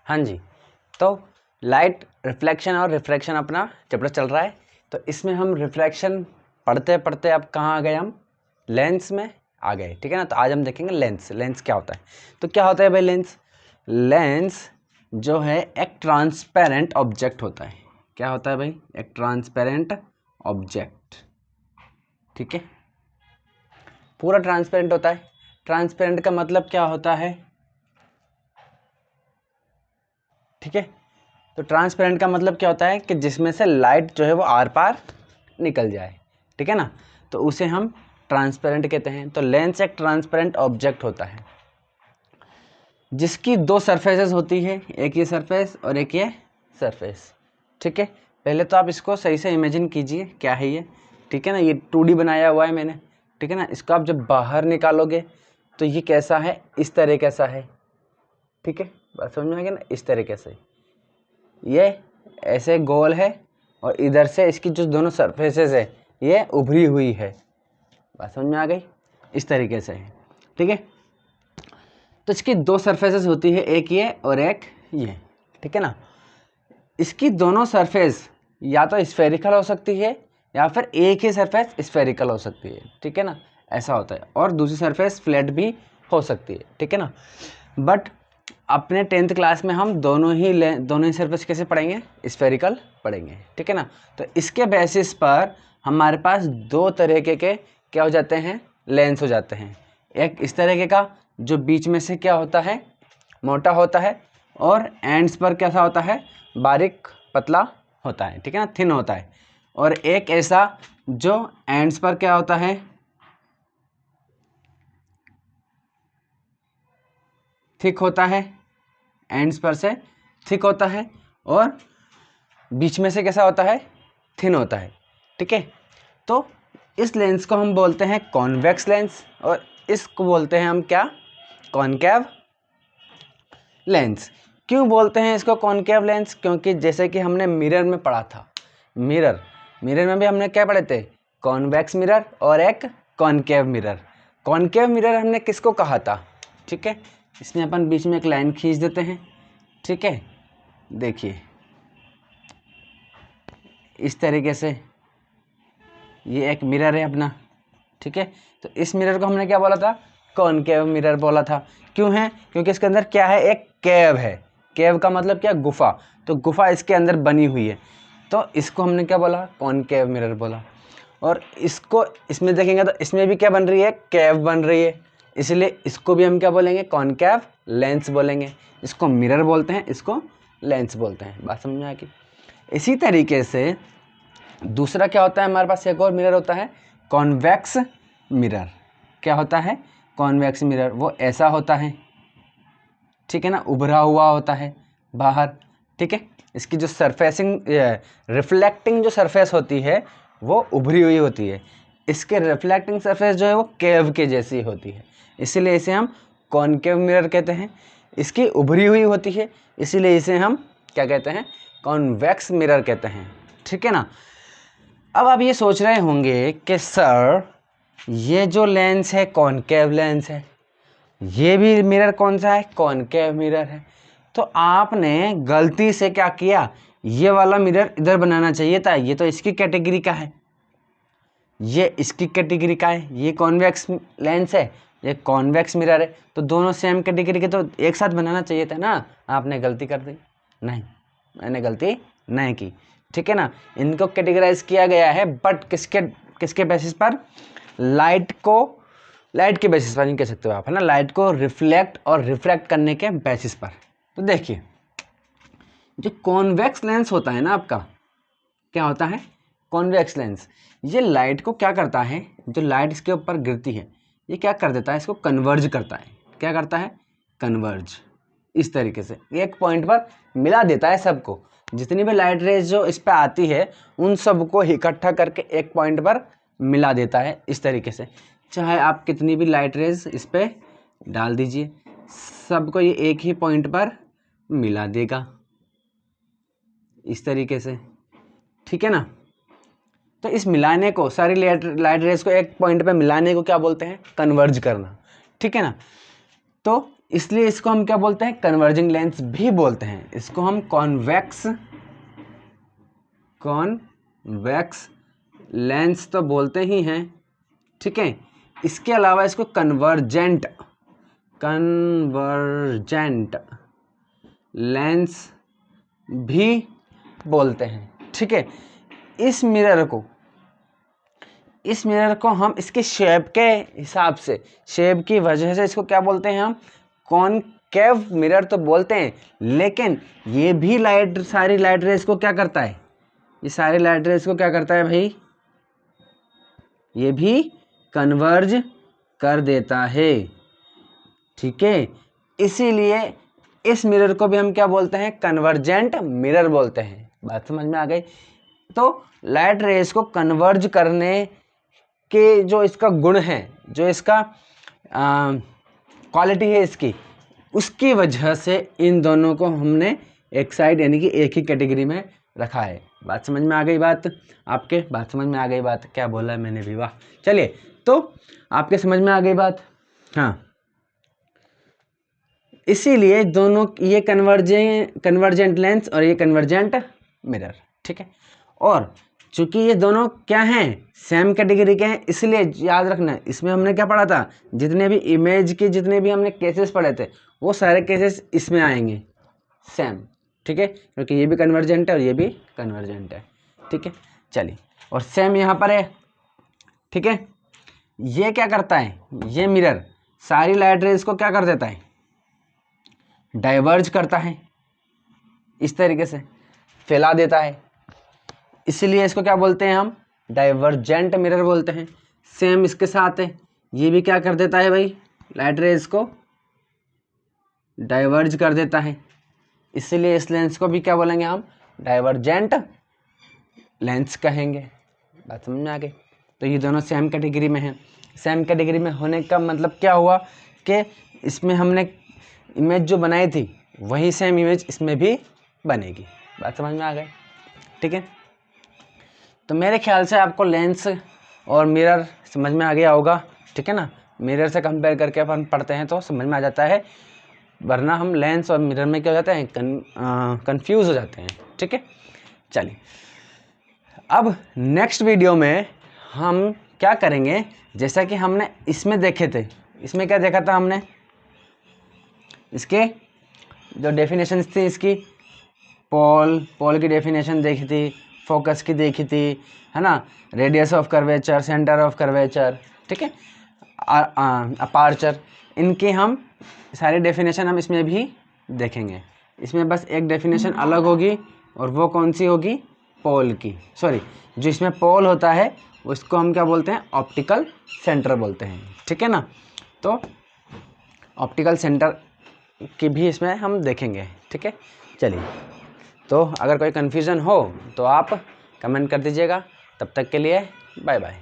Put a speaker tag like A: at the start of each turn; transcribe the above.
A: हाँ जी, तो light reflection और रिफ्रैक्शन अपना चैप्टर चल रहा है। तो इसमें हम रिफ्रैक्शन पढ़ते पढ़ते अब कहाँ आ गए, हम लेंस में आ गए, ठीक है ना। तो आज हम देखेंगे लेंस। लेंस क्या होता है? तो क्या होता है भाई लेंस? लेंस जो है एक ट्रांसपेरेंट ऑब्जेक्ट होता है। क्या होता है भाई? एक ट्रांसपेरेंट ऑब्जेक्ट, ठीक है। पूरा ट्रांसपेरेंट होता है। ट्रांसपेरेंट का मतलब क्या होता है? ठीक है, तो ट्रांसपेरेंट का मतलब क्या होता है कि जिसमें से लाइट जो है वो आर पार निकल जाए, ठीक है ना। तो उसे हम ट्रांसपेरेंट कहते हैं। तो लेंस एक ट्रांसपेरेंट ऑब्जेक्ट होता है जिसकी दो सरफेसेस होती है, एक ये सरफेस और एक ये सरफेस, ठीक है। पहले तो आप इसको सही से इमेजिन कीजिए क्या है ये, ठीक है ना। ये 2D बनाया हुआ है मैंने, ठीक है ना। इसको आप जब बाहर निकालोगे तो ये कैसा है, इस तरह कैसा है, ठीक है। बात समझ में आ गया ना, इस तरीके से ये ऐसे गोल है और इधर से इसकी जो दोनों सरफेसेस है ये उभरी हुई है। बात समझ में आ गई? इस तरीके से है, ठीक है। तो इसकी दो सरफेसेस होती है, एक ये और एक ये, ठीक है ना। इसकी दोनों सरफेस या तो स्फेरिकल हो सकती है या फिर एक ही सरफेस स्फेरिकल हो सकती है, ठीक है ना। ऐसा होता है। और दूसरी सरफेस फ्लैट भी हो सकती है, ठीक है ना। बट अपने 10th क्लास में हम दोनों ही सरफेस कैसे पढ़ेंगे? स्फेरिकल पढ़ेंगे, ठीक है ना। तो इसके बेसिस पर हमारे पास दो तरीके के क्या हो जाते हैं, लेंस हो जाते हैं। एक इस तरीके का जो बीच में से क्या होता है, मोटा होता है, और एंड्स पर कैसा होता है, बारीक पतला होता है, ठीक है ना, थिन होता है। और एक ऐसा जो एंड्स पर क्या होता है, थिक होता है, एंड्स पर से थिक होता है, और बीच में से कैसा होता है, थिन होता है, ठीक है। तो इस लेंस को हम बोलते हैं कॉन्वेक्स लेंस, और इसको बोलते हैं हम क्या, कॉनकेव लेंस। क्यों बोलते हैं इसको कॉनकेव लेंस? क्योंकि जैसे कि हमने मिरर में पढ़ा था, मिरर में भी हमने क्या पढ़े थे, कॉन्वेक्स मिरर और एक कॉनकेव मिरर। कॉनकेव मिरर हमने किसको कहा था, ठीक है। इसमें अपन बीच में एक लाइन खींच देते हैं, ठीक है। देखिए इस तरीके से ये एक मिरर है अपना, ठीक है। तो इस मिरर को हमने क्या बोला था, कॉनकेव मिरर बोला था। क्यों है? क्योंकि इसके अंदर क्या है, एक केव है। केव का मतलब क्या, गुफा। तो गुफा इसके अंदर बनी हुई है, तो इसको हमने क्या बोला, कॉनकेव मिरर बोला। और इसको इसमें देखेंगे तो इसमें भी क्या बन रही है, केव बन रही है, इसलिए इसको भी हम क्या बोलेंगे, कॉनकेव लेंस बोलेंगे। इसको मिरर बोलते हैं, इसको लेंस बोलते हैं। बात समझ में आ गई? इसी तरीके से दूसरा क्या होता है हमारे पास, एक और मिरर होता है कॉन्वेक्स मिरर। क्या होता है, कॉन्वेक्स मिरर। वो ऐसा होता है, ठीक है ना, उभरा हुआ होता है बाहर, ठीक है। इसकी जो सरफेसिंग रिफ्लेक्टिंग जो सरफेस होती है वो उभरी हुई होती है। इसके रिफ्लेक्टिंग सरफेस जो है वो केव के जैसी होती है, इसीलिए इसे हम कॉनकेव मिरर कहते हैं। इसकी उभरी हुई होती है, इसीलिए इसे हम क्या कहते हैं, कॉन्वेक्स मिरर कहते हैं, ठीक है ना। अब आप ये सोच रहे होंगे कि सर ये जो लेंस है कॉनकेव लेंस है, ये भी मिरर कौन सा है, कॉनकेव मिरर है। तो आपने गलती से क्या किया, ये वाला मिरर इधर बनाना चाहिए था, ये तो इसकी कैटेगरी का है, ये इसकी कैटेगरी का है। ये कॉन्वेक्स लेंस है, ये कॉन्वेक्स मिरर है, तो दोनों सेम कैटेगरी के, तो एक साथ बनाना चाहिए था ना। आपने गलती कर दी, नहीं मैंने गलती नहीं की, ठीक है ना। इनको कैटेगराइज किया गया है, बट किसके किसके बेसिस पर, लाइट के बेसिस पर नहीं कह सकते हो आप, है ना, लाइट को रिफ्लेक्ट और रिफ्रैक्ट करने के बेसिस पर। तो देखिए जो कॉन्वेक्स लेंस होता है ना आपका, क्या होता है, कॉन्वेक्स लेंस, ये लाइट को क्या करता है, जो लाइट इसके ऊपर गिरती है ये क्या कर देता है, इसको कन्वर्ज करता है। क्या करता है, कन्वर्ज। इस तरीके से एक पॉइंट पर मिला देता है सबको, जितनी भी लाइट रेज जो इस पर आती है उन सबको इकट्ठा करके एक पॉइंट पर मिला देता है। इस तरीके से चाहे आप कितनी भी लाइट रेज इस पर डाल दीजिए, सबको ये एक ही पॉइंट पर मिला देगा, इस तरीके से, ठीक है ना। तो इस मिलाने को, सारी लाइट रेज को एक पॉइंट पे मिलाने को क्या बोलते हैं, कन्वर्ज करना, ठीक है ना। तो इसलिए इसको हम क्या बोलते हैं, कन्वर्जिंग लेंस भी बोलते हैं। इसको हम कॉन्वेक्स लेंस तो बोलते ही हैं, ठीक है। इसके अलावा इसको कन्वर्जेंट लेंस भी बोलते हैं, ठीक है। इस मिरर को हम इसके शेप के हिसाब से, शेप की वजह से इसको क्या बोलते हैं, हम कॉनकेव मिरर तो बोलते हैं, लेकिन ये भी सारी लाइट रेज को क्या करता है, ये सारी लाइट रेज को क्या करता है भाई, ये भी कन्वर्ज कर देता है, ठीक है। इसीलिए इस मिरर को भी हम क्या बोलते हैं, कन्वर्जेंट मिरर बोलते हैं। बात समझ में आ गई। तो लाइट रेज को कन्वर्ज करने के जो इसका गुण है, जो इसका क्वालिटी है इसकी, उसकी वजह से इन दोनों को हमने एक साइड यानी कि एक ही कैटेगरी में रखा है। बात समझ में आ गई, बात समझ में आ गई बात, क्या बोला है मैंने भी, वाह। चलिए, तो आपके समझ में आ गई बात, हाँ। इसीलिए दोनों, ये कन्वर्जेंट लेंस और ये कन्वर्जेंट मिरर, ठीक है। और चूंकि ये दोनों क्या हैं, सेम कैटेगरी के हैं, इसलिए याद रखना, इसमें हमने क्या पढ़ा था, जितने भी इमेज के जितने भी हमने केसेस पढ़े थे, वो सारे केसेस इसमें आएंगे सेम, ठीक है, क्योंकि ये भी कन्वर्जेंट है और ये भी कन्वर्जेंट है, ठीक है। चलिए, और सेम यहाँ पर है, ठीक है। ये क्या करता है, ये मिरर सारी लाइट रेज को क्या कर देता है, डाइवर्ज करता है, इस तरीके से फैला देता है, इसलिए इसको क्या बोलते हैं हम, डाइवर्जेंट मिरर बोलते हैं। सेम इसके साथ है, ये भी क्या कर देता है भाई, लाइट रेज को डाइवर्ज कर देता है, इसलिए इस लेंस को भी क्या बोलेंगे हम, डाइवर्जेंट लेंस कहेंगे। बात समझ में आ गई। तो ये दोनों सेम कैटेगरी में हैं। सेम कैटेगरी में होने का मतलब क्या हुआ कि इसमें हमने इमेज जो बनाई थी वही सेम इमेज इसमें भी बनेगी। बात समझ में आ गई, ठीक है। तो मेरे ख्याल से आपको लेंस और मिरर समझ में आ गया होगा, ठीक है ना। मिरर से कंपेयर करके अपन पढ़ते हैं तो समझ में आ जाता है, वरना हम लेंस और मिरर में क्या हो जाते हैं, कंफ्यूज हो जाते हैं, ठीक है। चलिए, अब नेक्स्ट वीडियो में हम क्या करेंगे, जैसा कि हमने इसमें देखे थे, इसमें क्या देखा था हमने, इसके जो डेफिनेशन थी, इसकी पोल की डेफिनेशन देखी थी, फोकस की देखी थी, है ना, radius of curvature, centre of curvature, ठीक है, अपार्चर, इनके हम सारी डेफिनेशन हम इसमें भी देखेंगे। इसमें बस एक डेफिनेशन अलग होगी, और वो कौन सी होगी, पोल की, सॉरी, जो इसमें पोल होता है उसको हम क्या बोलते हैं, ऑप्टिकल सेंटर बोलते हैं, ठीक है ना। तो ऑप्टिकल सेंटर की भी इसमें हम देखेंगे, ठीक है। चलिए, तो अगर कोई कन्फ्यूज़न हो तो आप कमेंट कर दीजिएगा। तब तक के लिए बाय बाय।